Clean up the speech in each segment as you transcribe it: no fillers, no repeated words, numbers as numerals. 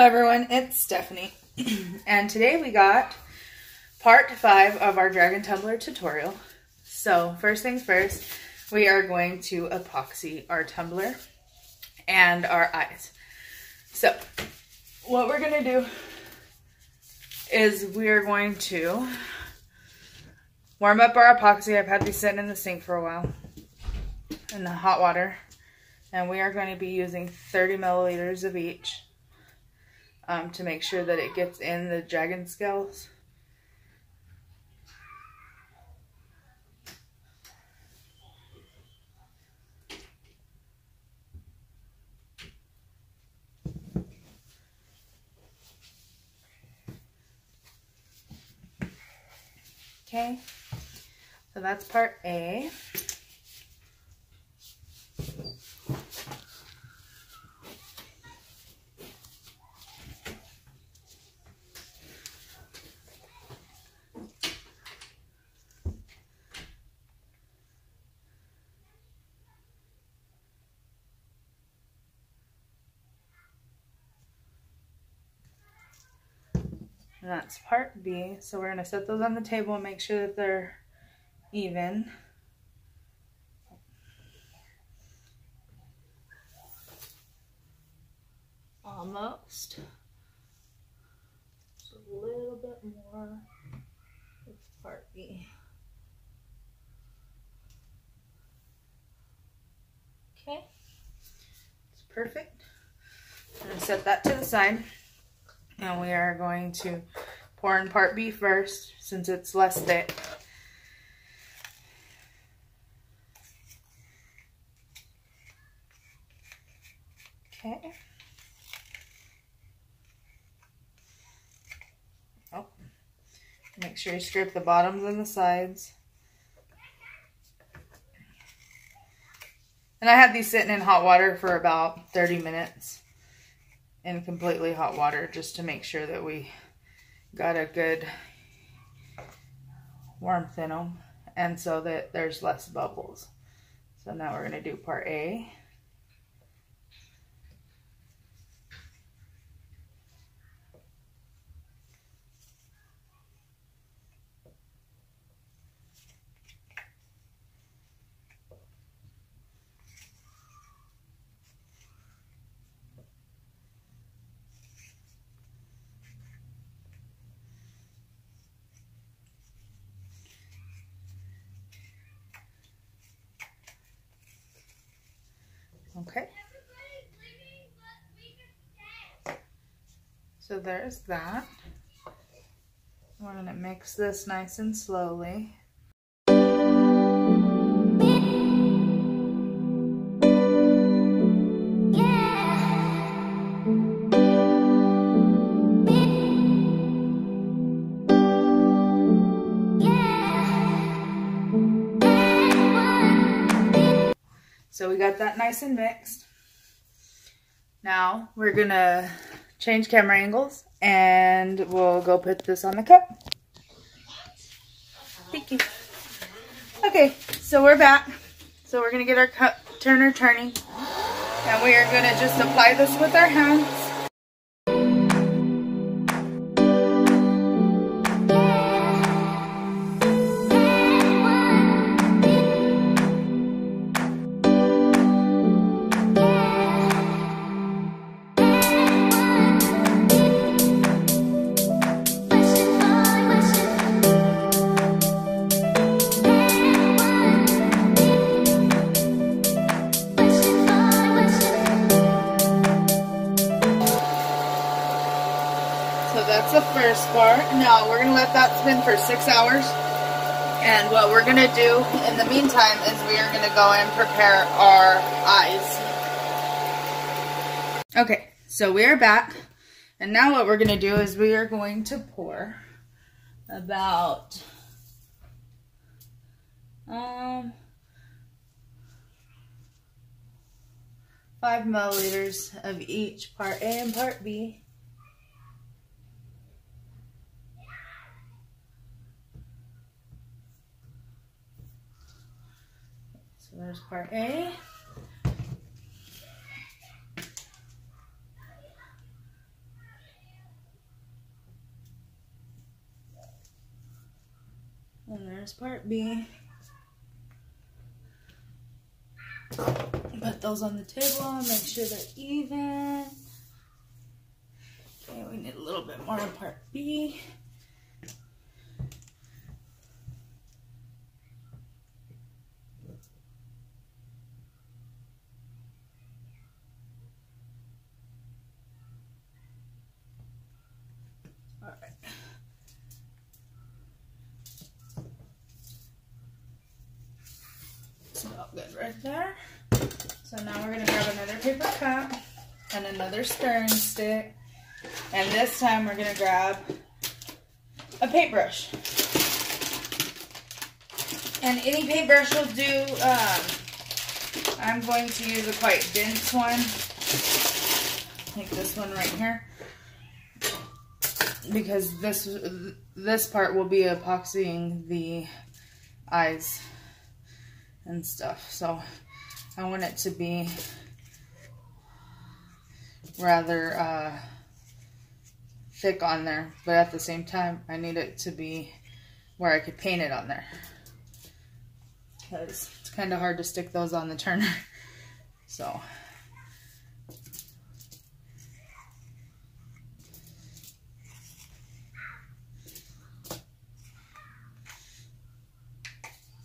Hello everyone, it's Stephanie. And today we got part 5 of our Dragon Tumbler tutorial. So first things first, we are going to epoxy our tumbler and our eyes. So what we're going to do is we are going to warm up our epoxy. I've had these sitting in the sink for a while in the hot water. And we are going to be using 30 milliliters of each to make sure that it gets in the dragon scales. Okay, so that's part A. And that's part B. So we're going to set those on the table and make sure that they're even. Almost. Just a little bit more with part B. Okay. It's perfect. I'm going to set that to the side. And we are going to pour in part B first, since it's less thick. Okay. Oh. Make sure you scrape the bottoms and the sides. And I had these sitting in hot water for about 30 minutes. In completely hot water, just to make sure that we got a good warmth in them, and so that there's less bubbles. So now we're going to do part A. Okay. So there's that. We're going to mix this nice and slowly. So we got that nice and mixed. Now we're gonna change camera angles and we'll go put this on the cup. Thank you. Okay, so we're back. So we're gonna get our cup turner turning, and we are gonna just apply this with our hands. That's the first part. Now we're going to let that spin for 6 hours. And what we're going to do in the meantime is we are going to go and prepare our eyes. Okay, so we are back. And now what we're going to do is we are going to pour about 5 milliliters of each, part A and part B. There's part A. there's part B. Put those on the table, make sure they're even. Okay, we need a little bit more on part B. All right. Smell good right there. So now we're going to grab another paper cup and another stirring stick. And this time we're going to grab a paintbrush. And any paintbrush will do. I'm going to use a quite dense one, like this one right here, because this part will be epoxying the eyes and stuff. So I want it to be rather thick on there, but at the same time I need it to be where I could paint it on there, because it's kind of hard to stick those on the turner. So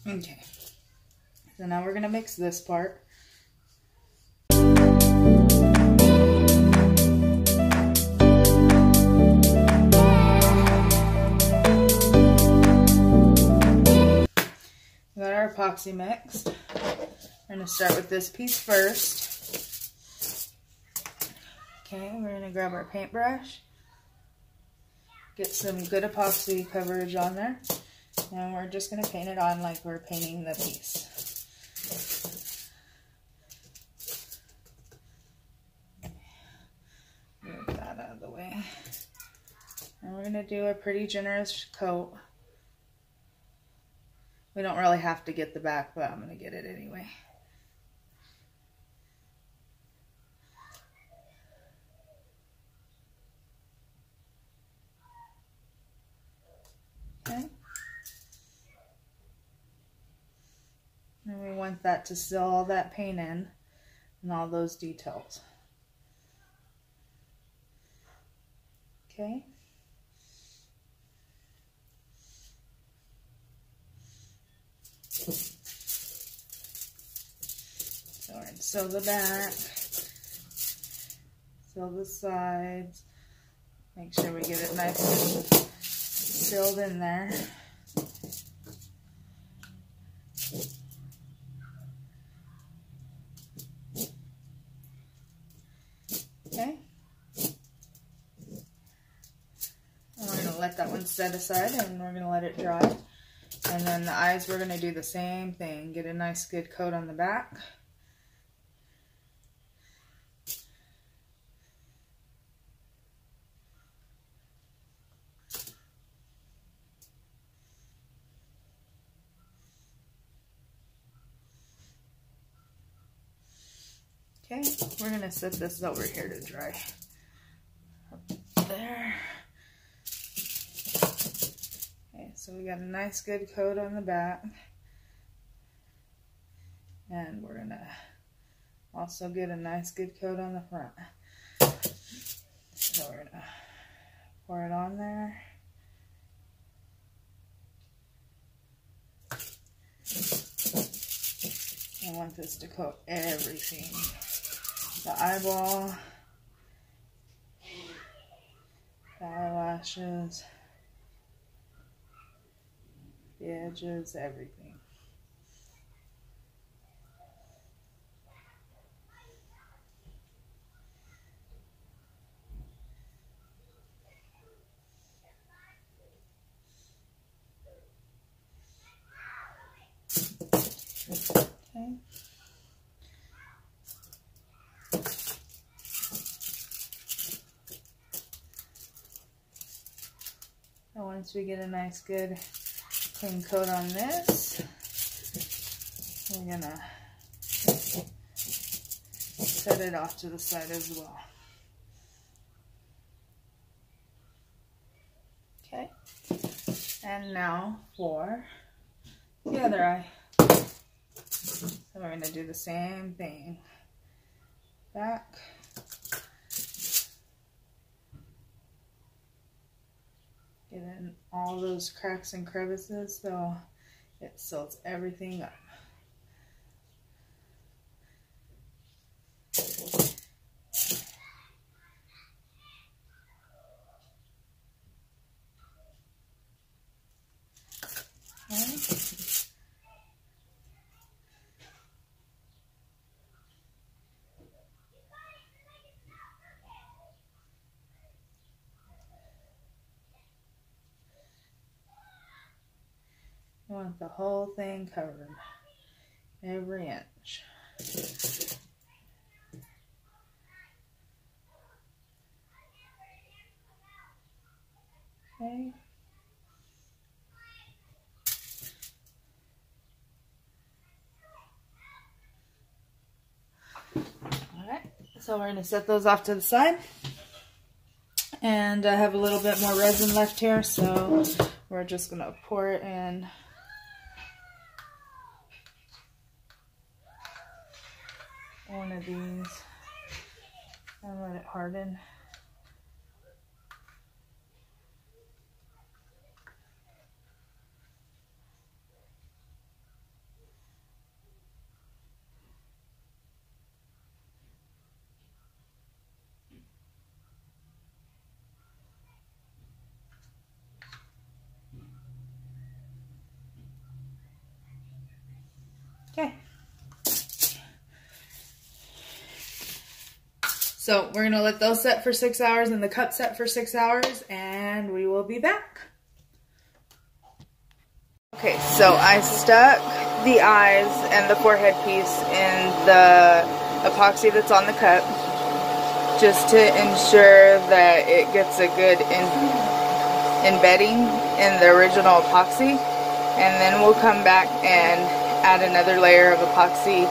okay, so now we're gonna mix this part. We got our epoxy mixed. We're going to start with this piece first. Okay, we're going to grab our paintbrush. Get some good epoxy coverage on there. And we're just going to paint it on like we're painting the piece. Move that out of the way. And we're going to do a pretty generous coat. We don't really have to get the back, but I'm going to get it anyway. Okay. And we want that to seal all that paint in and all those details. Okay. So we're going to seal the back, seal the sides, make sure we get it nice and sealed in there. Okay. And we're going to let that one set aside and we're going to let it dry. And then the eyes, we're going to do the same thing. Get a nice good coat on the back. Okay, we're going to set this over here to dry. Up there. Okay, so we got a nice good coat on the back. And we're going to also get a nice good coat on the front. So we're going to pour it on there. I want this to coat everything. The eyeball, the eyelashes, the edges, everything. Okay. And once we get a nice good clean coat on this, we're gonna set it off to the side as well. Okay, and now for the other eye. So we're going to do the same thing. Back. Get in all those cracks and crevices so it seals everything up. I want the whole thing covered, every inch. Okay. Alright, so we're going to set those off to the side. And I have a little bit more resin left here, so we're just going to pour it in. One of these and let it harden. Okay. So we're going to let those set for 6 hours and the cup set for 6 hours, and we will be back. Okay, so I stuck the eyes and the forehead piece in the epoxy that's on the cup just to ensure that it gets a good embedding in the original epoxy. And then we'll come back and add another layer of epoxy.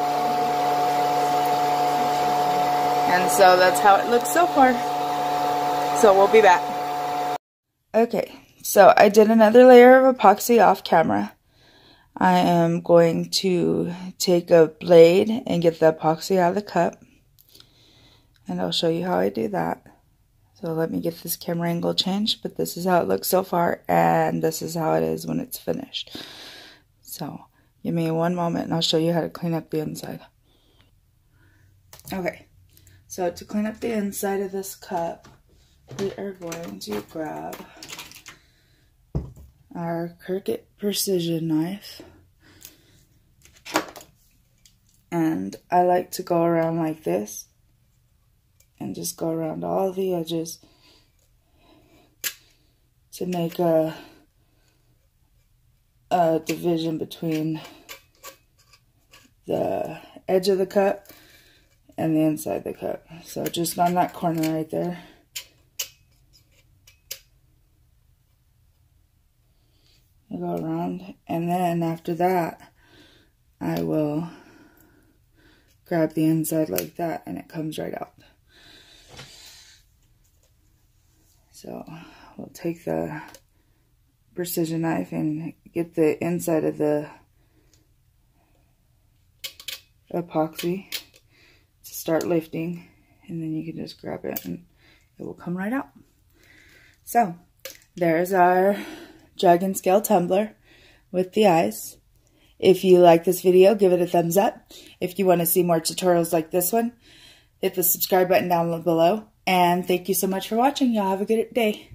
And so that's how it looks so far. So we'll be back. Okay, so I did another layer of epoxy off camera. I am going to take a blade and get the epoxy out of the cup. And I'll show you how I do that. So let me get this camera angle changed, but this is how it looks so far, and this is how it is when it's finished. So give me one moment and I'll show you how to clean up the inside. Okay, so to clean up the inside of this cup, we are going to grab our Cricut precision knife. And I like to go around like this and just go around all the edges to make a division between the edge of the cup and the inside of the cup. So just on that corner right there. I go around, and then after that I will grab the inside like that and it comes right out. So we'll take the precision knife and get the inside of the epoxy to start lifting, and then you can just grab it and it will come right out. So there's our dragon scale tumbler with the eyes. If you like this video, give it a thumbs up. If you want to see more tutorials like this one, hit the subscribe button down below. And thank you so much for watching. Y'all have a good day.